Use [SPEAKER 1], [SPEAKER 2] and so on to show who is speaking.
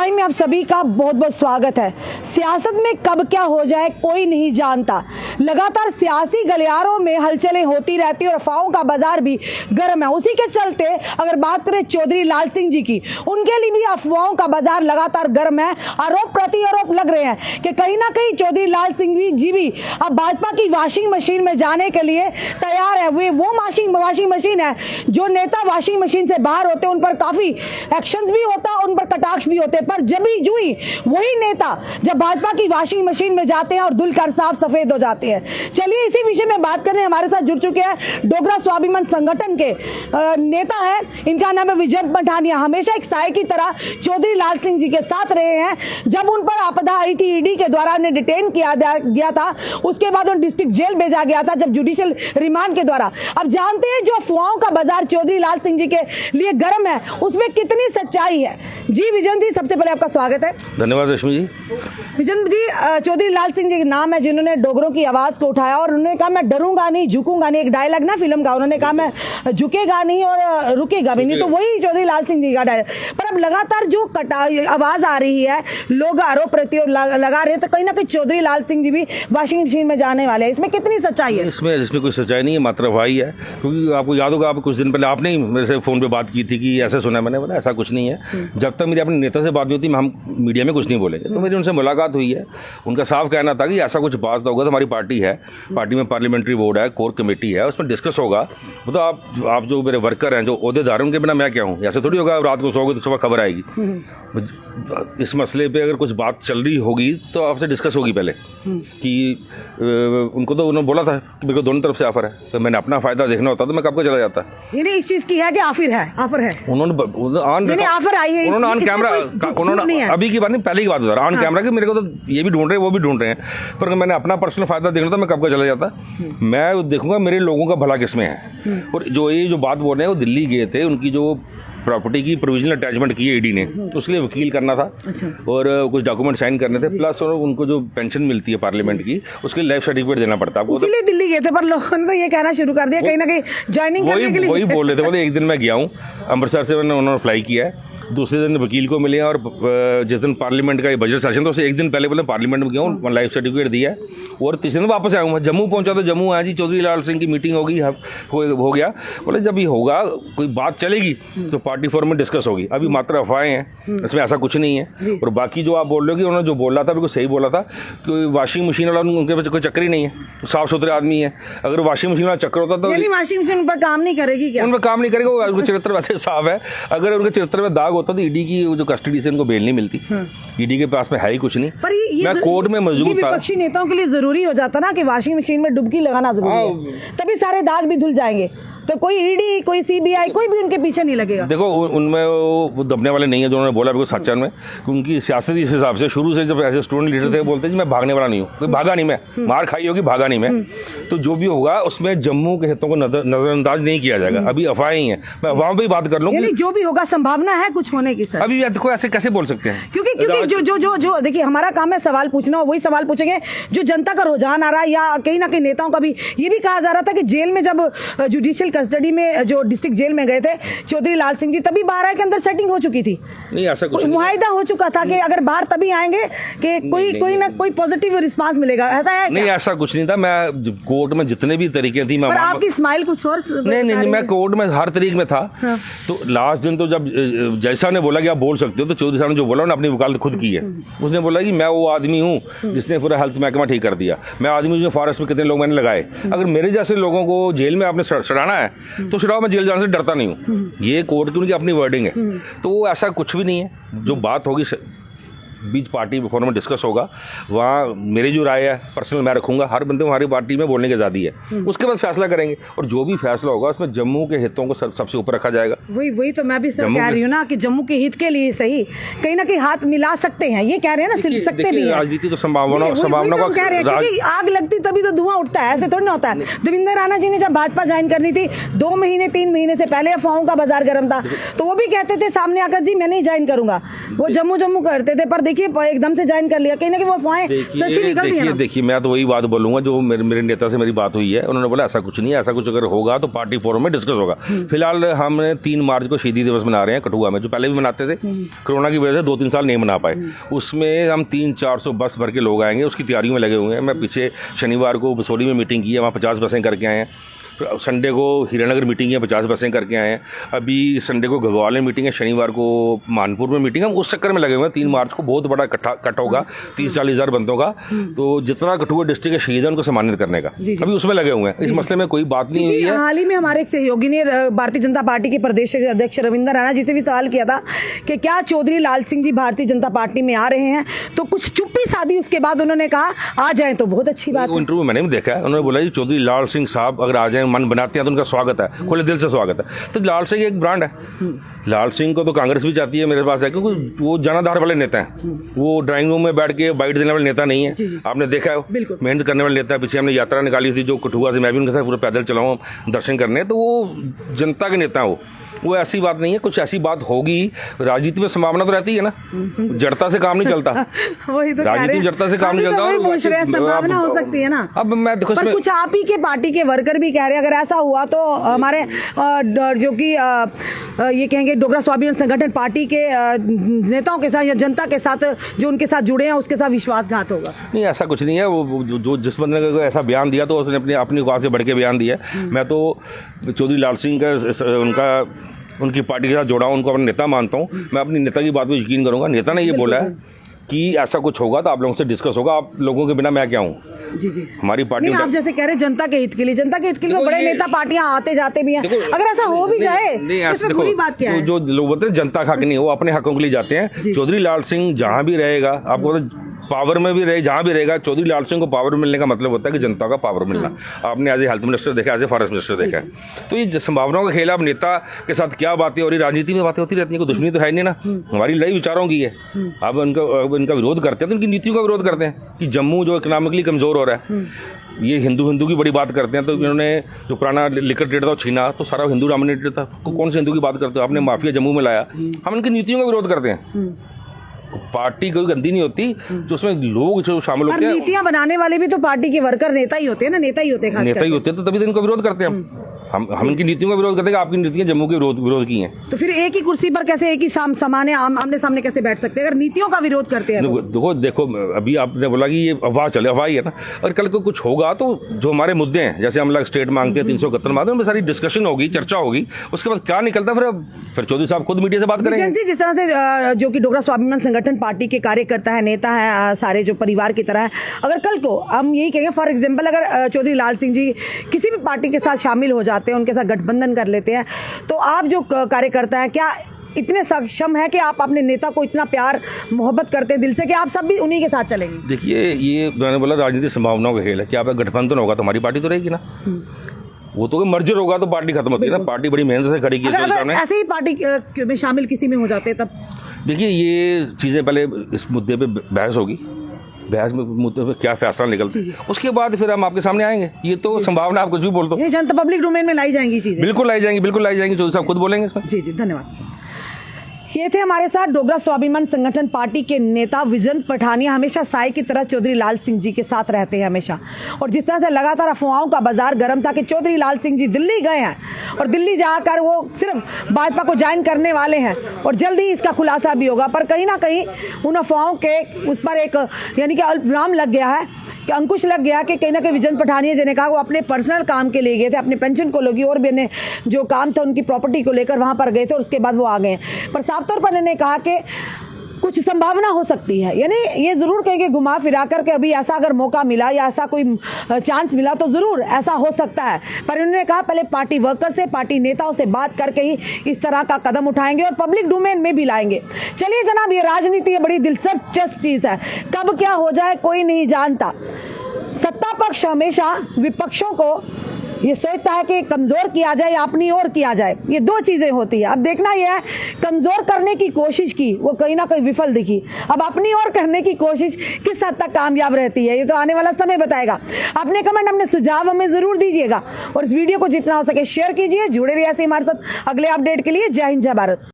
[SPEAKER 1] Time में आप सभी का बहुत बहुत स्वागत है। सियासत में कब क्या हो जाए कोई नहीं जानता। लगातार सियासी गलियारों में हलचलें होती रहती और अफवाहों का बाजार भी गर्म है। उसी के चलते अगर बात करें चौधरी लाल सिंह जी की, उनके लिए भी अफवाहों का बाजार लगातार गर्म है। आरोप प्रति आरोप लग रहे हैं कि कहीं ना कहीं चौधरी लाल सिंह जी भी अब भाजपा की वॉशिंग मशीन में जाने के लिए तैयार है। वो वॉशिंग मशीन है जो नेता वॉशिंग मशीन से बाहर होते हैं, उन पर काफी एक्शंस भी होता है, उन पर कटाक्ष भी होते हैं, पर जब ही जुई वही नेता जब भाजपा की वॉशिंग मशीन में जाते हैं और धुलकर साफ सफेद हो जाते हैं। चलिए इसी विषय में बात करने हमारे साथ जुड़ चुके हैं डोगरा स्वाभिमान संगठन के नेता है, इनका नाम है विजय पठानिया। हमेशा एक साय की तरह चौधरी लाल सिंह जी के साथ रहे हैं। जब उन पर आपदा आई थी, ईडी के द्वारा उन्हें डिटेन किया गया था, उसके बाद उन्हें डिस्ट्रिक्ट जेल भेजा गया था जब जुडिशियल रिमांड के द्वारा। अब जानते हैं जो अफवाहों का बाजार चौधरी लाल सिंह जी के लिए गर्म है उसमें कितनी सच्चाई है। जी विजन जी, सबसे पहले आपका स्वागत है।
[SPEAKER 2] धन्यवाद रश्मि जी।
[SPEAKER 1] विजन जी, चौधरी लाल सिंह जी के नाम है जिन्होंने डोगरों की आवाज को उठाया और उन्होंने कहा मैं डरूंगा नहीं, झुकूंगा नहीं। एक डायलॉग ना फिल्म का, उन्होंने कहा मैं झुकेगा नहीं और रुकेगा भी नहीं, तो वही चौधरी लाल सिंह जी का डायलॉग। पर अब लगातार जो आवाज आ रही है, लोग आरोप प्रत्यारोप लगा रहे हैं, तो कहीं ना कहीं चौधरी लाल सिंह जी भी वॉशिंग मशीन में जाने वाले हैं। इसमें कितनी सच्चाई है?
[SPEAKER 2] इसमें कोई सच्चाई नहीं है, मात्र अफवाही है। क्योंकि आपको याद होगा, आप कुछ दिन पहले आपने ही मेरे से फोन पे बात की थी कि ऐसा सुना है। मैंने बोला ऐसा कुछ नहीं है। जब तक मेरी अपने नेता से बात नहीं होती हम मीडिया में कुछ नहीं बोलेंगे। तो मेरी उनसे मुलाकात हुई है, उनका साफ कहना था कि ऐसा कुछ बात होगा तो हमारी पार्टी है, पार्टी में पार्लियामेंट्री बोर्ड है, कोर कमेटी है, उसमें डिस्कस होगा। मतलब आप जो मेरे वर्कर हैं, जो ओहदेदार हैं, उनके बिना मैं क्या हूँ? ऐसे थोड़ी होगा रात को सोओगे तो सुबह खबर आएगी। इस मसले पे अगर कुछ बात चल रही होगी तो आपसे डिस्कस होगी पहले कि उनको तो उन्होंने बोला था कि मेरे को दोनों तरफ से ऑफर है, तो मैंने अपना फायदा देखना होता तो मैं कब को चला जाता।
[SPEAKER 1] ये नहीं इस चीज की है कि ऑफर है
[SPEAKER 2] उन्होंने
[SPEAKER 1] ऑफर आई है,
[SPEAKER 2] उन्होंने ऑन कैमरा, उन्होंने अभी की बात नहीं पहले की बात बता रहा, ऑन कैमरा कि मेरे को तो ये भी ढूंढ रहे हैं वो भी ढूंढ रहे हैं, पर मैंने अपना पर्सनल फायदा देखना था मैं कब का चला जाता। मैं देखूंगा मेरे लोगों का भला किसमें है। और जो बात बोल रहे हैं वो दिल्ली गए थे, उनकी जो प्रॉपर्टी की प्रोविजनल अटैचमेंट की है ईडी ने, तो उसके लिए वकील करना था। अच्छा। और कुछ डॉक्यूमेंट साइन करने थे, प्लस और उनको जो पेंशन मिलती है पार्लियामेंट की उसके लिए लाइफ सर्टिफिकेट देना पड़ता है।
[SPEAKER 1] इसलिए दिल्ली गए थे, पर लोगों ने तो ये कहना शुरू कर दिया कहीं ना कहीं ज्वाइनिंग करने के लिए।
[SPEAKER 2] वही बोल रहे थे, बोले एक दिन मैं गया हूँ अमृतसर से, उन्होंने फ्लाई किया है, दूसरे दिन वकील को मिले और जिस दिन पार्लियामेंट का बजट सेशन था उससे एक दिन पहले बोले पार्लियामेंट में गया हूँ, लाइफ सर्टिफिकेट दिया है। और तीसरे दिन वापस आया हूँ, मैं जम्मू पहुंचा तो जम्मू आया जी चौधरी लाल सिंह की मीटिंग होगी, हो गया। बोले जब ये होगा कोई बात चलेगी तो पार्टी फोरम में डिस्कस होगी। अभी मात्र अफवाहें हैं, इसमें ऐसा कुछ नहीं है। और बाकी जो आप बोल रहे हो कि उन्होंने जो बोला था बिल्कुल सही बोला था कि वॉशिंग मशीन वाला उनके पास कोई चक्कर ही नहीं है, साफ सुथरे आदमी है। अगर वॉशिंग मशीन वाला चक्कर होता तो
[SPEAKER 1] वॉशिंग मशीन उन पर काम नहीं करेगी क्या?
[SPEAKER 2] उन पर काम नहीं करेगा, उनका चरित्र वैसे साफ है। अगर उनके चरित्र में दाग होता तो ईडी की जो कस्टडी से उनको बेल नहीं मिलती। ईडी के पास में है ही कुछ नहीं। पर मैं कोर्ट में मौजूद था।
[SPEAKER 1] विपक्षी नेताओं के लिए जरूरी हो जाता ना कि वॉशिंग मशीन में डुबकी लगाना जरूरी है, तभी सारे दाग भी धुल जाएंगे। तो कोई ईडी, कोई सीबीआई, कोई भी उनके पीछे नहीं लगेगा।
[SPEAKER 2] देखो उनमें वो दबने वाले नहीं है जो उन्होंने बोला बिल्कुल सच्चा में, क्योंकि सियासत इस हिसाब से शुरू से जब ऐसे स्टूडेंट लीडर थे बोलते हैं मैं भागने वाला नहीं हूँ, कोई भागा नहीं, मैं मार खाई होगी, भागा नहीं मैं। तो जो भी होगा उसमें जम्मू के हितों को नजरअंदाज नहीं किया जाएगा। अभी अफवाहें ही हैं, मैं अफवाहों पर ही बात कर लूँ।
[SPEAKER 1] जो भी होगा संभावना है कुछ होने की सर।
[SPEAKER 2] अभी देखो ऐसे कैसे बोल सकते हैं,
[SPEAKER 1] क्योंकि जो देखिए हमारा काम है सवाल पूछना, वही सवाल पूछेंगे जो जनता का रुझान आ रहा है। या कहीं ना कहीं नेताओं का भी ये भी कहा जा रहा था कि जेल में जब जुडिशियल कस्टडी में जो डिस्ट्रिक्ट जेल में गए थे चौधरी लाल सिंह जी, तभी 12 के अंदर सेटिंग हो चुकी थी।
[SPEAKER 2] नहीं ऐसा कुछ
[SPEAKER 1] मुआहिदा हो चुका था कि अगर बाहर तभी आएंगे कि कोई ना कोई पॉजिटिव रिस्पांस मिलेगा, ऐसा है?
[SPEAKER 2] नहीं ऐसा कुछ नहीं था। मैं कोर्ट में जितने भी तरीके थी,
[SPEAKER 1] पर आपकी स्माइल कुछ और
[SPEAKER 2] नहीं मैं कोर्ट में हर तरीके में था। हाँ। तो लास्ट दिन तो जब जैसा ने बोला कि आप बोल सकते हो, तो चौधरी साहब ने जो बोला उन्होंने अपनी वकालत खुद की है। उसने बोला कि मैं वो आदमी हूँ जिसने पूरा हेल्थ महकमा ठीक कर दिया, मैं आदमी जो फॉरेस्ट में कितने लोग मैंने लगाए। अगर मेरे जैसे लोगों को जेल में आपने सड़ाना है तो सड़ाओ, मैं जेल जाने से डरता नहीं हूँ। ये कोर्ट की उनकी अपनी वर्डिंग है, तो ऐसा कुछ भी नहीं है। जो बात होगी बीच पार्टी फोरम में डिस्कस होगा, वहाँ मेरी जो राय है पर्सनल मैं रखूंगा। हर बंदे को हमारी पार्टी में बोलने की आज़ादी है, उसके बाद फैसला करेंगे। और जो भी फैसला होगा उसमें जम्मू के हितों को सबसे ऊपर रखा जाएगा।
[SPEAKER 1] वही तो मैं भी सर कह रही हूँ ना कि जम्मू के हित के लिए सही कहीं ना कहीं हाथ मिला सकते हैं, ये कह रहे हैं ना, सकते नहीं।
[SPEAKER 2] राजनीति तो संभावना
[SPEAKER 1] कह रहे हैं, आग लगती तभी तो धुआं उठता है, ऐसे थोड़ी ना होता है। देवेंद्र राणा जी ने जब भाजपा ज्वाइन करनी थी 2 महीने 3 महीने से पहले अफवाहों का बाजार गर्म था, तो वो भी कहते थे सामने आकर जी मैं नहीं ज्वाइन करूंगा, वो जम्मू करते थे। पर देखिए एकदम से ज्वाइन कर लिया, कहीं ना कहीं वो अफवाहें सच ही निकल रही है।
[SPEAKER 2] देखिए मैं तो वही बात बोलूंगा जो मेरे नेता से मेरी बात हुई है, उन्होंने बोला ऐसा कुछ नहीं है, ऐसा कुछ अगर होगा तो पार्टी फोरम में डिस्कस होगा। फिलहाल हमने 3 मार्च को शहीदी दिवस मना रहे हैं कठुआ में, जो पहले भी मनाते थे, कोरोना की वजह से 2-3 साल नहीं मना पाए। उसमें हम 300-400 बस भर के लोग आएंगे, उसकी तैयारियों में लगे हुए हैं। मैं पीछे शनिवार को बसोली में मीटिंग की है, वहाँ 50 बसें करके आए हैं। संडे को हीरानगर मीटिंग है, 50 बसें करके आए हैं। अभी संडे को घगवाल में मीटिंग है, शनिवार को मानपुर में मीटिंग है। हम उस चक्कर में लगे हुए हैं। 3 मार्च को बहुत बड़ा कट होगा, 30-40 हज़ार बंदों का। तो जितना कठुआ डिस्ट्रिक्ट के शहीद है उनको सम्मानित करने का अभी उसमें लगे हुए हैं। इस मसले में कोई बात नहीं हुई है।
[SPEAKER 1] हाल ही में हमारे एक सहयोगी ने भारतीय जनता पार्टी के प्रदेश अध्यक्ष रविंद्र राणा जी से भी सवाल किया था कि क्या चौधरी लाल सिंह जी भारतीय जनता पार्टी में आ रहे हैं, तो कुछ चुप्पी साधी। उसके बाद उन्होंने कहा आ जाएं तो बहुत अच्छी बात है।
[SPEAKER 2] इंटरव्यू मैंने भी देखा है, उन्होंने बोला जी चौधरी लाल सिंह साहब अगर आ जाए, मन बनाते हैं तो उनका स्वागत है, खुले दिल से स्वागत है। तो लाल सिंह एक ब्रांड है, लाल सिंह को तो कांग्रेस भी चाहती है मेरे पास है, क्योंकि वो जनाधार वाले नेता हैं। वो ड्राइंग रूम में बैठ के बाइट देने वाले नेता नहीं है। आपने देखा है, मेहनत करने वाले नेता है। पीछे हमने यात्रा निकाली थी जो कठुआ से, मैं भी उनके साथ पूरा पैदल चला हूँ दर्शन करने। तो वो जनता के नेता हो, वो ऐसी बात नहीं है। कुछ ऐसी बात होगी, राजनीति में संभावना तो रहती है ना, जड़ता से काम नहीं चलता।
[SPEAKER 1] वही तो
[SPEAKER 2] राजनीति में जड़ता से काम नहीं चलता।
[SPEAKER 1] संभावना हो सकती है ना।
[SPEAKER 2] अब मैं देखो,
[SPEAKER 1] पर कुछ आप ही के पार्टी के वर्कर भी कह रहे हैं अगर ऐसा हुआ तो हमारे जो कि ये कहेंगे डोगरा स्वाभिमान संगठन पार्टी के नेताओं के साथ या जनता के साथ जो उनके साथ जुड़े हैं उसके साथ विश्वासघात होगा।
[SPEAKER 2] नहीं, ऐसा कुछ नहीं है। वो जो जिस बंदे ने ऐसा बयान दिया तो उसने अपनी औकात से बढ़ के बयान दिया। मैं तो चौधरी लाल सिंह का उनकी पार्टी के साथ जोड़ा हूँ, उनको अपना नेता मानता हूँ। मैं अपनी नेता की बात पर यकीन करूँगा। नेता ने ये बोला है कि ऐसा कुछ होगा तो आप लोगों से डिस्कस होगा, आप लोगों के बिना मैं क्या हूँ।
[SPEAKER 1] जी
[SPEAKER 2] हमारी पार्टी
[SPEAKER 1] आप जैसे कह रहे हैं जनता के हित के लिए, जनता के हित के लिए बड़े नेता पार्टियां आते जाते भी हैं। अगर ऐसा हो भी जाए तो बुरी बात क्या है?
[SPEAKER 2] जो लोग बोलते हैं जनता का हक नहीं, वो अपने हकों के लिए जाते हैं। चौधरी लाल सिंह जहाँ भी रहेगा, आपको पावर में भी रहे, जहाँ भी रहेगा, चौधरी लाल सिंह को पावर मिलने का मतलब होता है कि जनता का पावर मिलना। आपने एज ए हेल्थ मिनिस्टर देखा, एज ए फॉरेस्ट मिनिस्टर देखा है। तो ये संभावनाओं का खेल है। अब नेता के साथ क्या बातें हो रही, राजनीति में बातें होती रहती हैं, कोई दुश्मनी तो है नहीं ना। हमारी लड़ाई विचारों की है। अब इनका विरोध करते हैं तो इनकी नीतियों का विरोध करते हैं कि जम्मू जो इकोनॉमिकली कमजोर हो रहा है, ये हिंदू की बड़ी बात करते हैं। तो इन्होंने जो पुराना लिकर ट्रेड था वो छीना, तो सारा हिंदू डोमिनेटेड था। कौन से हिंदू की बात करते हो? आपने माफिया जम्मू में लाया। हम इनकी नीतियों का विरोध करते हैं। पार्टी कोई गंदी नहीं होती, जो उसमें लोग जो शामिल होते हैं।
[SPEAKER 1] नीतियां बनाने वाले भी तो पार्टी के वर्कर नेता ही होते हैं ना, नेता ही होते हैं,
[SPEAKER 2] नेता ही होते हैं। तो तभी तो इनको विरोध करते हैं हम इनकी नीतियों का विरोध करते हैं। आपकी नीतियां जम्मू के विरोध की हैं। तो
[SPEAKER 1] फिर एक ही कुर्सी पर कैसे एक ही सामान्य आमने सामने कैसे बैठ सकते हैं अगर नीतियों का विरोध करते हैं?
[SPEAKER 2] देखो अभी आपने बोला कि ये अफवाह चले, अफवाह ही है ना। और कल को कुछ होगा तो जो हमारे मुद्दे हैं, जैसे हम लोग स्टेट मांगते हैं 371 मांगते हैं, उनमें सारी डिस्कशन होगी, चर्चा होगी। उसके बाद क्या निकलता फिर चौधरी साहब खुद मीडिया से बात करेंगे।
[SPEAKER 1] जिस तरह से जो कि डोगरा स्वाभिमान संगठन पार्टी के कार्यकर्ता है, नेता है, सारे जो परिवार की तरह है, अगर कल को हम यही कहेंगे फॉर एग्जाम्पल अगर चौधरी लाल सिंह जी किसी भी पार्टी के साथ शामिल हो जाते हैं, उनके साथ गठबंधन कर लेते हैं, तो आप जो कार्यकर्ता है क्या इतने सक्षम है कि आप अपने नेता को इतना प्यार मोहब्बत करते हैं दिल से कि आप सब भी उन्हीं के साथ चलेंगे?
[SPEAKER 2] देखिए, ये मैंने बोला राजनीतिक संभावनाओं का खेल है कि आप गठबंधन होगा तो हमारी पार्टी तो रहेगी ना। वो तो मर्जर होगा तो पार्टी खत्म होती है ना। पार्टी बड़ी मेहनत से खड़ी की है।
[SPEAKER 1] ऐसे ही पार्टी में शामिल किसी में हो जाते हैं तब
[SPEAKER 2] देखिए, ये चीज़ें पहले इस मुद्दे पे बहस होगी, बहस में मुद्दे पे क्या फैसला निकलता है, उसके बाद फिर हम आपके सामने आएंगे। ये तो संभावना, आप कुछ भी बोल दो,
[SPEAKER 1] ये जनता पब्लिक डोमेन में लाई जाएंगी चीजें।
[SPEAKER 2] बिल्कुल लाई जाएंगी, बिल्कुल लाई जाएंगी। चौधरी साहब खुद बोलेंगे इसमें।
[SPEAKER 1] जी धन्यवाद। ये थे हमारे साथ डोगरा स्वाभिमान संगठन पार्टी के नेता विजंत पठानिया। हमेशा साई की तरह चौधरी लाल सिंह जी के साथ रहते हैं हमेशा। और जिस तरह से लगातार अफवाहों का बाजार गर्म था कि चौधरी लाल सिंह जी दिल्ली गए हैं और दिल्ली जाकर वो सिर्फ भाजपा को ज्वाइन करने वाले हैं और जल्दी इसका खुलासा भी होगा, पर कहीं ना कहीं उन अफवाहों के उस पर एक यानी कि अल्पविराम लग गया है, कि अंकुश लग गया कि कहीं ना कहीं विजंत पठानिया जी ने कहा वो अपने पर्सनल काम के लिए गए थे, अपने पेंशन को लेकर और भी अन्य जो काम था उनकी प्रॉपर्टी को लेकर वहाँ पर गए थे और उसके बाद वो आ गए। पर साफ तौर पर उन्होंने कहा कि कुछ संभावना हो सकती है, यानी ये ज़रूर कहेंगे घुमा फिरा कर के अभी ऐसा अगर मौका मिला या ऐसा कोई चांस मिला तो ज़रूर ऐसा हो सकता है। पर उन्होंने कहा पहले पार्टी वर्कर से, पार्टी नेताओं से बात करके ही इस तरह का कदम उठाएंगे और पब्लिक डोमेन में भी लाएंगे। चलिए जनाब, ये राजनीति ये बड़ी दिलचस्प चीज़ है, कब क्या हो जाए कोई नहीं जानता। सत्ता पक्ष हमेशा विपक्षों को ये सोचता है कि कमज़ोर किया जाए या अपनी ओर किया जाए, ये दो चीज़ें होती है। अब देखना यह है, कमज़ोर करने की कोशिश की, वो कहीं ना कहीं विफल दिखी। अब अपनी ओर करने की कोशिश किस हद तक कामयाब रहती है, ये तो आने वाला समय बताएगा। अपने कमेंट, अपने सुझाव हमें ज़रूर दीजिएगा और इस वीडियो को जितना हो सके शेयर कीजिए। जुड़े रहिए ऐसे हमारे साथ अगले अपडेट के लिए। जय हिंद, जय भारत।